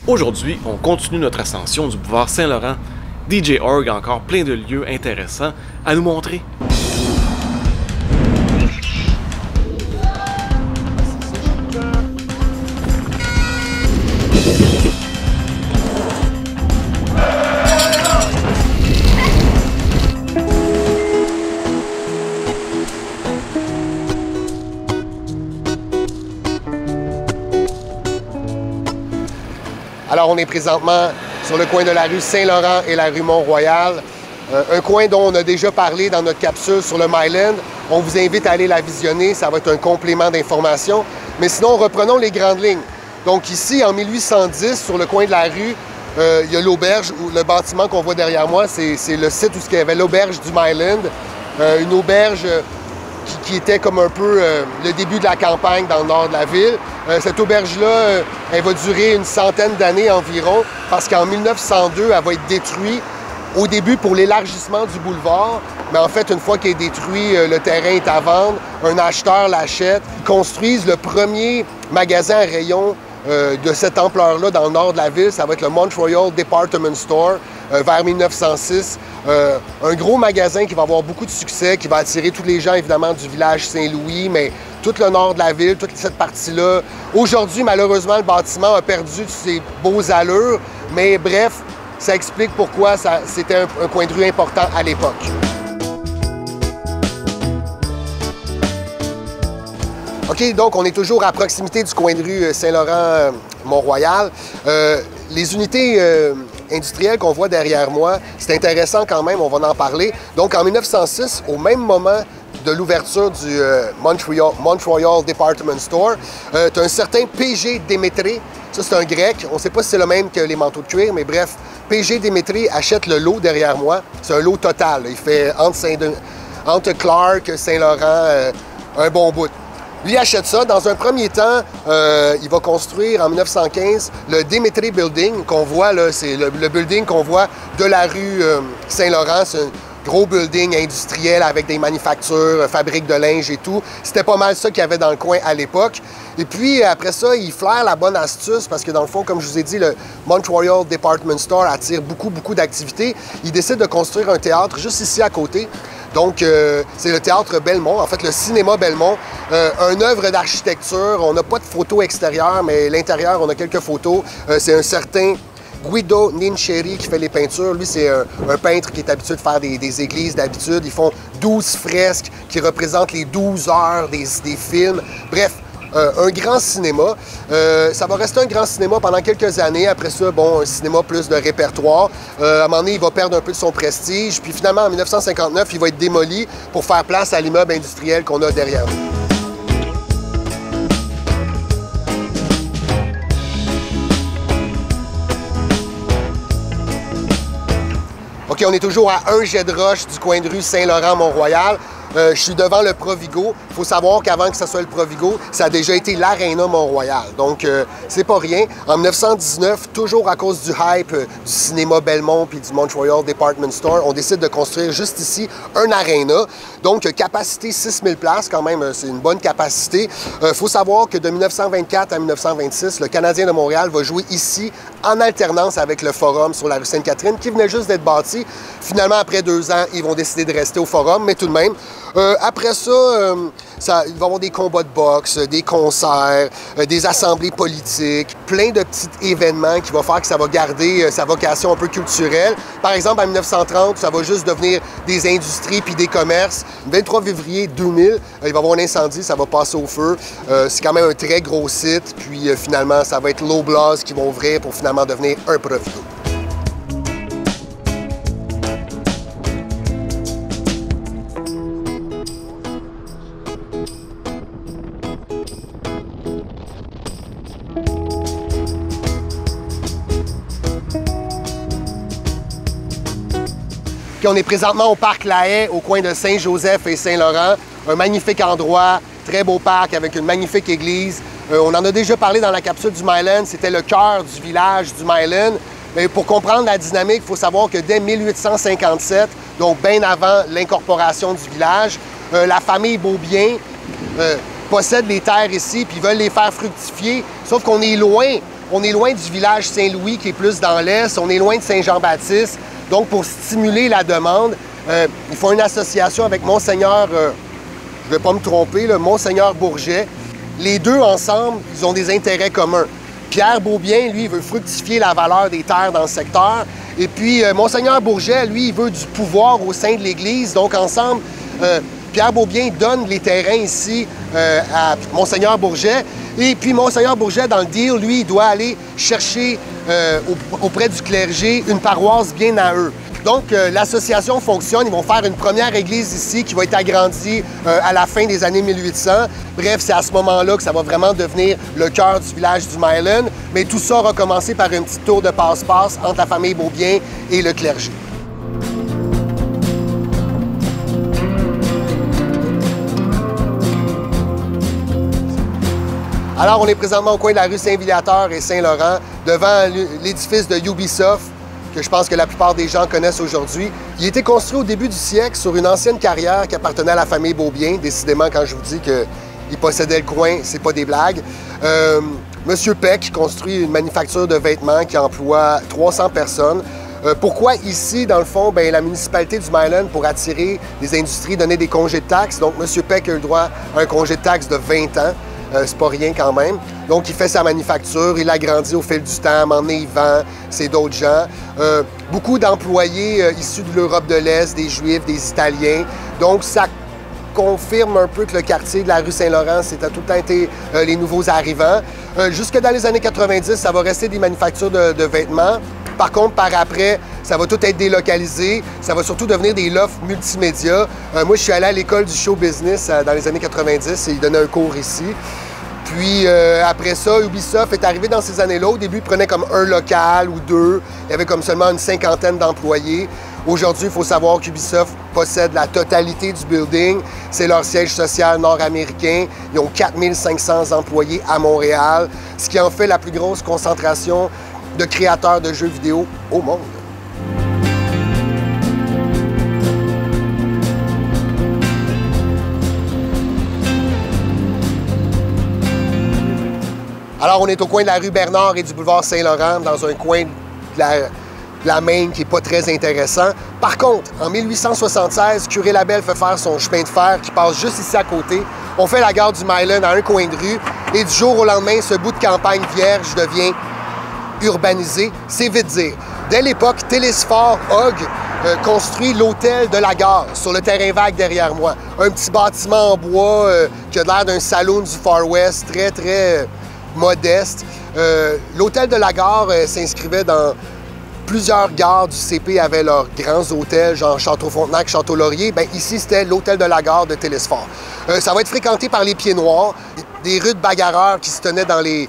Aujourd'hui, on continue notre ascension du boulevard Saint-Laurent. DJ Org a encore plein de lieux intéressants à nous montrer. Alors, on est présentement sur le coin de la rue Saint-Laurent et la rue Mont-Royal, un coin dont on a déjà parlé dans notre capsule sur le Myland. On vous invite à aller la visionner, ça va être un complément d'information. Mais sinon, reprenons les grandes lignes. Donc ici, en 1810, sur le coin de la rue, il y a l'auberge, le bâtiment qu'on voit derrière moi, c'est le site où il y avait l'auberge du Myland, une auberge qui était comme un peu le début de la campagne dans le nord de la ville. Cette auberge-là, elle va durer une centaine d'années environ, parce qu'en 1902, elle va être détruite au début pour l'élargissement du boulevard. Mais en fait, une fois qu'il est détruit, le terrain est à vendre, un acheteur l'achète. Ils construisent le premier magasin à rayon de cette ampleur-là dans le nord de la ville. Ça va être le Mont-Royal Department Store vers 1906. Un gros magasin qui va avoir beaucoup de succès, qui va attirer tous les gens, évidemment, du village Saint-Louis, mais tout le nord de la ville, toute cette partie-là. Aujourd'hui, malheureusement, le bâtiment a perdu de ses beaux allures, mais bref, ça explique pourquoi c'était un coin de rue important à l'époque. OK, donc on est toujours à proximité du coin de rue Saint-Laurent-Mont-Royal. Les unités industrielles qu'on voit derrière moi, c'est intéressant quand même, on va en parler. Donc en 1906, au même moment de l'ouverture du Mont-Royal Department Store, tu as un certain P.G. Démétré. Ça, c'est un grec. On ne sait pas si c'est le même que les manteaux de cuir, mais bref, P.G. Démétré achète le lot derrière moi. C'est un lot total. Il fait entre Clark, Saint-Laurent, un bon bout. Lui achète ça. Dans un premier temps, il va construire en 1915 le Démétré Building qu'on voit là. C'est le building qu'on voit de la rue Saint-Laurent. C'est un gros building industriel avec des manufactures, fabriques de linge et tout. C'était pas mal ça qu'il y avait dans le coin à l'époque. Et puis, après ça, il flaire la bonne astuce parce que, dans le fond, comme je vous ai dit, le Mont-Royal Department Store attire beaucoup d'activités. Il décide de construire un théâtre juste ici à côté. Donc, c'est le théâtre Belmont, en fait, le cinéma Belmont. Une œuvre d'architecture. On n'a pas de photos extérieures, mais l'intérieur, on a quelques photos. C'est un certain Guido Nincheri qui fait les peintures. Lui, c'est un peintre qui est habitué de faire des églises d'habitude. Ils font 12 fresques qui représentent les 12 heures des films. Bref, un grand cinéma. Ça va rester un grand cinéma pendant quelques années. Après ça, bon, un cinéma plus de répertoire. À un moment donné, il va perdre un peu de son prestige. Puis finalement, en 1959, il va être démoli pour faire place à l'immeuble industriel qu'on a derrière nous. OK, on est toujours à un jet de roche du coin de rue Saint-Laurent-Mont-Royal. Je suis devant le Provigo. Il faut savoir qu'avant que ce soit le Provigo, ça a déjà été l'Arena Mont-Royal. Donc, c'est pas rien. En 1919, toujours à cause du hype du cinéma Belmont puis du Mont-Royal Department Store, on décide de construire juste ici un Arena. Donc, capacité 6000 places, quand même, c'est une bonne capacité. Il faut savoir que de 1924 à 1926, le Canadien de Montréal va jouer ici en alternance avec le Forum sur la rue Sainte-Catherine, qui venait juste d'être bâti. Finalement, après 2 ans, ils vont décider de rester au Forum, mais tout de même. Après ça, il va y avoir des combats de boxe, des concerts, des assemblées politiques, plein de petits événements qui vont faire que ça va garder sa vocation un peu culturelle. Par exemple, en 1930, ça va juste devenir des industries puis des commerces. Le 23 février 2000, il va y avoir un incendie, ça va passer au feu. C'est quand même un très gros site. Puis finalement, ça va être l'Oblast qui va ouvrir pour finalement devenir un Provigo. Puis on est présentement au parc La Haye, au coin de Saint-Joseph et Saint-Laurent. Un magnifique endroit, très beau parc avec une magnifique église. On en a déjà parlé dans la capsule du Myland, c'était le cœur du village du Myland. Mais pour comprendre la dynamique, il faut savoir que dès 1857, donc bien avant l'incorporation du village, la famille Beaubien possède les terres ici, puis veulent les faire fructifier. Sauf qu'on est loin On est loin du village Saint-Louis qui est plus dans l'est. On est loin de Saint-Jean-Baptiste. Donc, pour stimuler la demande, ils font une association avec Monseigneur, je ne vais pas me tromper, le Monseigneur Bourget. Les deux ensemble, ils ont des intérêts communs. Pierre Beaubien, lui, il veut fructifier la valeur des terres dans le secteur. Et puis, Monseigneur Bourget, lui, il veut du pouvoir au sein de l'Église. Donc, ensemble, Pierre Beaubien donne les terrains ici à Monseigneur Bourget. Et puis, Monseigneur Bourget, dans le deal, lui, il doit aller chercher auprès du clergé une paroisse bien à eux. Donc, l'association fonctionne. Ils vont faire une première église ici qui va être agrandie à la fin des années 1800. Bref, c'est à ce moment-là que ça va vraiment devenir le cœur du village du Myland. Mais tout ça aura commencé par une petite tour de passe-passe entre la famille Beaubien et le clergé. Alors, on est présentement au coin de la rue Saint-Viateur et Saint-Laurent, devant l'édifice de Ubisoft, que je pense que la plupart des gens connaissent aujourd'hui. Il a été construit au début du siècle sur une ancienne carrière qui appartenait à la famille Beaubien. Décidément, quand je vous dis qu'il possédait le coin, c'est pas des blagues. Monsieur Peck construit une manufacture de vêtements qui emploie 300 personnes. Pourquoi ici, dans le fond, bien, la municipalité du Myland, pour attirer des industries, donnait des congés de taxes. Donc, Monsieur Peck a eu le droit à un congé de taxes de 20 ans. C'est pas rien quand même. Donc, il fait sa manufacture, il a grandi au fil du temps, à un moment donné, il vend, c'est d'autres gens. Beaucoup d'employés issus de l'Europe de l'Est, des Juifs, des Italiens. Donc, ça confirme un peu que le quartier de la rue Saint-Laurent, c'était tout le temps été les nouveaux arrivants. Jusque dans les années 90, ça va rester des manufactures de vêtements. Par contre, par après, ça va tout être délocalisé. Ça va surtout devenir des lofts multimédia. Moi, je suis allé à l'école du show business dans les années 90 et il donnait un cours ici. Puis après ça, Ubisoft est arrivé dans ces années-là. Au début, ils prenaient comme un local ou deux. Il y avait comme seulement une cinquantaine d'employés. Aujourd'hui, il faut savoir qu'Ubisoft possède la totalité du building. C'est leur siège social nord-américain. Ils ont 4500 employés à Montréal, ce qui en fait la plus grosse concentration de créateurs de jeux vidéo au monde. Alors, on est au coin de la rue Bernard et du boulevard Saint-Laurent, dans un coin de la Maine qui n'est pas très intéressant. Par contre, en 1876, Curé Labelle fait faire son chemin de fer qui passe juste ici à côté. On fait la gare du Myland à un coin de rue et du jour au lendemain, ce bout de campagne vierge devient urbanisé, c'est vite dire. Dès l'époque, Télésphore Hogg construit l'hôtel de la gare sur le terrain vague derrière moi. Un petit bâtiment en bois qui a l'air d'un saloon du Far West, très, très modeste. L'hôtel de la gare s'inscrivait dans plusieurs gares du CP avaient leurs grands hôtels, genre Château-Frontenac, Château-Laurier. Bien, ici, c'était l'hôtel de la gare de Télésphore. Ça va être fréquenté par les Pieds Noirs, des rudes bagarreurs qui se tenaient dans les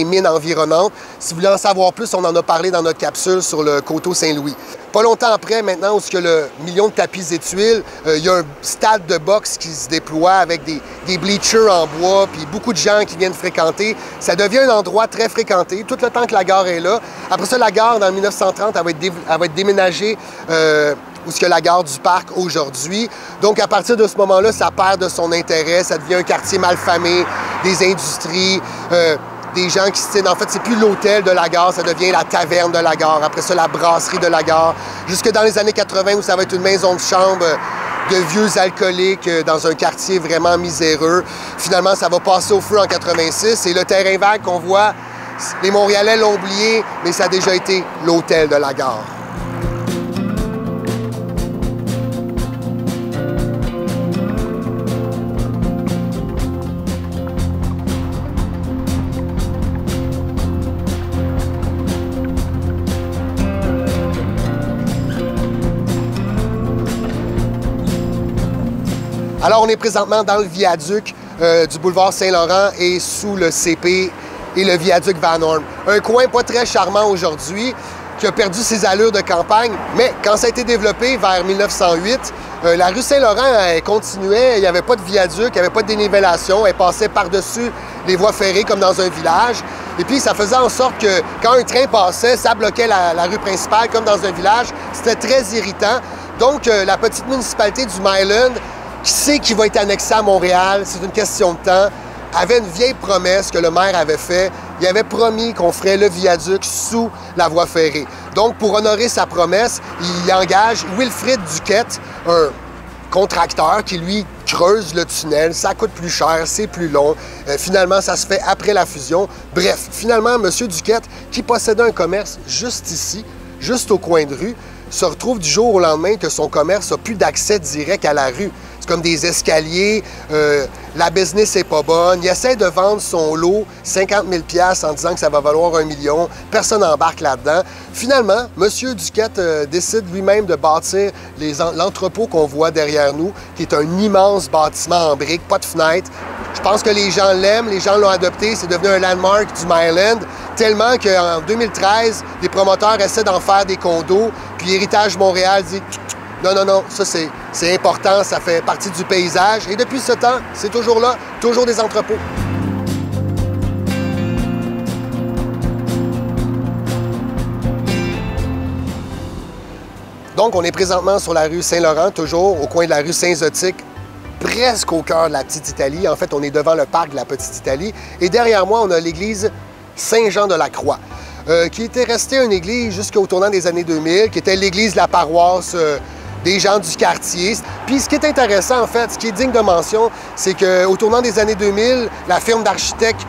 mines environnantes. Si vous voulez en savoir plus, on en a parlé dans notre capsule sur le coteau Saint-Louis. Pas longtemps après, maintenant, où il y a le million de tapis et tuiles, il y a un stade de boxe qui se déploie avec des bleachers en bois, puis beaucoup de gens qui viennent fréquenter. Ça devient un endroit très fréquenté, tout le temps que la gare est là. Après ça, la gare, dans 1930, elle va être déménagée où est-ce que la gare du Parc aujourd'hui. Donc, à partir de ce moment-là, ça perd de son intérêt, ça devient un quartier malfamé, des industries, des gens qui se tiennent. En fait, c'est plus l'hôtel de la gare, ça devient la taverne de la gare. Après ça, la brasserie de la gare. Jusque dans les années 80, où ça va être une maison de chambre de vieux alcooliques dans un quartier vraiment miséreux. Finalement, ça va passer au feu en 86. Et le terrain vague qu'on voit, les Montréalais l'ont oublié, mais ça a déjà été l'hôtel de la gare. Alors, on est présentement dans le viaduc du boulevard Saint-Laurent et sous le CP et le viaduc Van Horn. Un coin pas très charmant aujourd'hui, qui a perdu ses allures de campagne, mais quand ça a été développé vers 1908, la rue Saint-Laurent, elle continuait, il n'y avait pas de viaduc, il n'y avait pas de dénivellation, elle passait par-dessus les voies ferrées comme dans un village. Et puis, ça faisait en sorte que quand un train passait, ça bloquait la rue principale comme dans un village. C'était très irritant. Donc, la petite municipalité du Myland, qui sait qu'il va être annexé à Montréal, c'est une question de temps, avait une vieille promesse que le maire avait faite. il avait promis qu'on ferait le viaduc sous la voie ferrée. Donc, pour honorer sa promesse, il engage Wilfrid Duquette, un contracteur qui, lui, creuse le tunnel. Ça coûte plus cher, c'est plus long. Finalement, ça se fait après la fusion. Bref, finalement, M. Duquette, qui possédait un commerce juste ici, juste au coin de rue, se retrouve du jour au lendemain que son commerce n'a plus d'accès direct à la rue. C'est comme des escaliers, la business n'est pas bonne. Il essaie de vendre son lot, 50 000 $ en disant que ça va valoir 1 million. Personne n'embarque là-dedans. Finalement, M. Duquette décide lui-même de bâtir l'entrepôt qu'on voit derrière nous, qui est un immense bâtiment en briques, pas de fenêtres. Je pense que les gens l'aiment, les gens l'ont adopté, c'est devenu un landmark du Myland, tellement qu'en 2013, les promoteurs essaient d'en faire des condos, puis Héritage Montréal dit « Non, non, non, ça c'est important, ça fait partie du paysage. » Et depuis ce temps, c'est toujours là, toujours des entrepôts. Donc, on est présentement sur la rue Saint-Laurent, toujours au coin de la rue Saint-Zotique, presque au cœur de la Petite Italie. En fait, on est devant le parc de la Petite Italie. Et derrière moi, on a l'église Saint-Jean-de-la-Croix, qui était restée une église jusqu'au tournant des années 2000, qui était l'église de la paroisse des gens du quartier. Puis ce qui est intéressant, en fait, ce qui est digne de mention, c'est qu'au tournant des années 2000, la firme d'architectes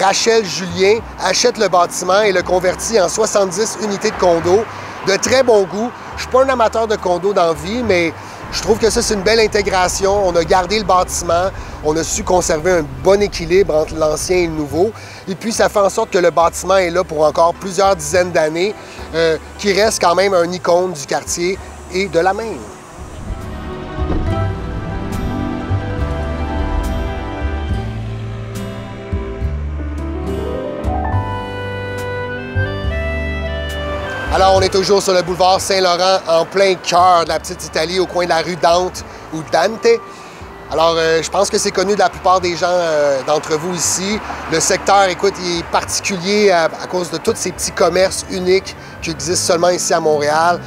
Rachel Julien achète le bâtiment et le convertit en 70 unités de condos de très bon goût. Je ne suis pas un amateur de condos dans la vie, mais je trouve que ça, c'est une belle intégration. On a gardé le bâtiment, on a su conserver un bon équilibre entre l'ancien et le nouveau. Et puis, ça fait en sorte que le bâtiment est là pour encore plusieurs dizaines d'années, qui reste quand même un icône du quartier et de la Maine. Alors, on est toujours sur le boulevard Saint-Laurent, en plein cœur de la Petite Italie, au coin de la rue Dante ou Dante. Alors, je pense que c'est connu de la plupart des gens d'entre vous ici. Le secteur, écoute, il est particulier à cause de tous ces petits commerces uniques qui existent seulement ici à Montréal.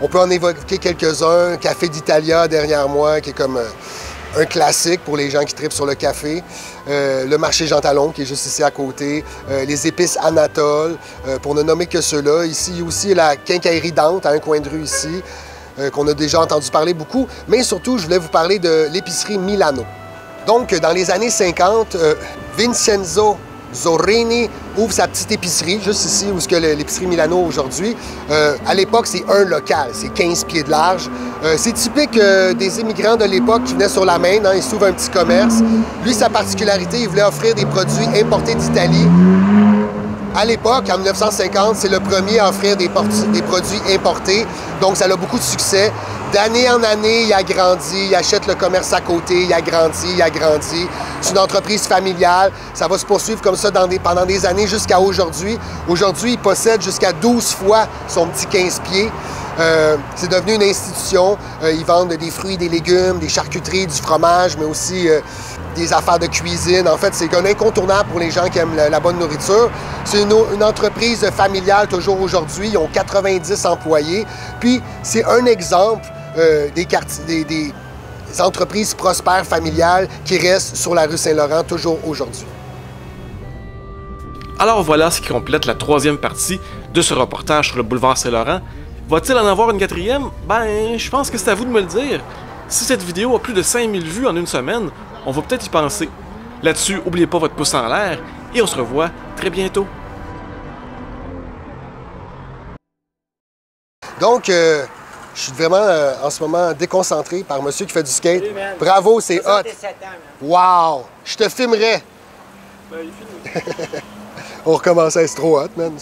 On peut en évoquer quelques-uns. Café d'Italia, derrière moi, qui est comme un classique pour les gens qui tripent sur le café. Le marché Jean Talon, qui est juste ici à côté. Les épices Anatole, pour ne nommer que ceux-là. Ici, il y a aussi la quincaillerie Dante, à un coin de rue ici, qu'on a déjà entendu parler beaucoup. Mais surtout, je voulais vous parler de l'épicerie Milano. Donc, dans les années 50, Vincenzo Zorrini ouvre sa petite épicerie, juste ici où est l'épicerie Milano aujourd'hui. À l'époque, c'est un local, c'est 15 pieds de large. C'est typique des immigrants de l'époque qui venaient sur la Maine, hein, ils s'ouvrent un petit commerce. Lui, sa particularité, il voulait offrir des produits importés d'Italie. À l'époque, en 1950, c'est le premier à offrir des produits importés, donc ça a beaucoup de succès. D'année en année, il a grandi, il achète le commerce à côté, il a grandi, il a grandi. C'est une entreprise familiale, ça va se poursuivre comme ça pendant des années jusqu'à aujourd'hui. Aujourd'hui, il possède jusqu'à 12 fois son petit 15 pieds. C'est devenu une institution. Ils vendent des fruits, des légumes, des charcuteries, du fromage, mais aussi des affaires de cuisine. En fait, c'est un incontournable pour les gens qui aiment la bonne nourriture. C'est une entreprise familiale toujours aujourd'hui. Ils ont 90 employés. Puis, c'est un exemple des entreprises prospères familiales qui restent sur la rue Saint-Laurent toujours aujourd'hui. Alors voilà ce qui complète la troisième partie de ce reportage sur le boulevard Saint-Laurent. Va-t-il en avoir une quatrième? Ben, je pense que c'est à vous de me le dire. Si cette vidéo a plus de 5000 vues en une semaine, on va peut-être y penser. Là-dessus, n'oubliez pas votre pouce en l'air et on se revoit très bientôt. Donc, je suis vraiment en ce moment déconcentré par monsieur qui fait du skate. Bravo, c'est hot. Wow! Je te filmerai. On recommence à être trop hot, man.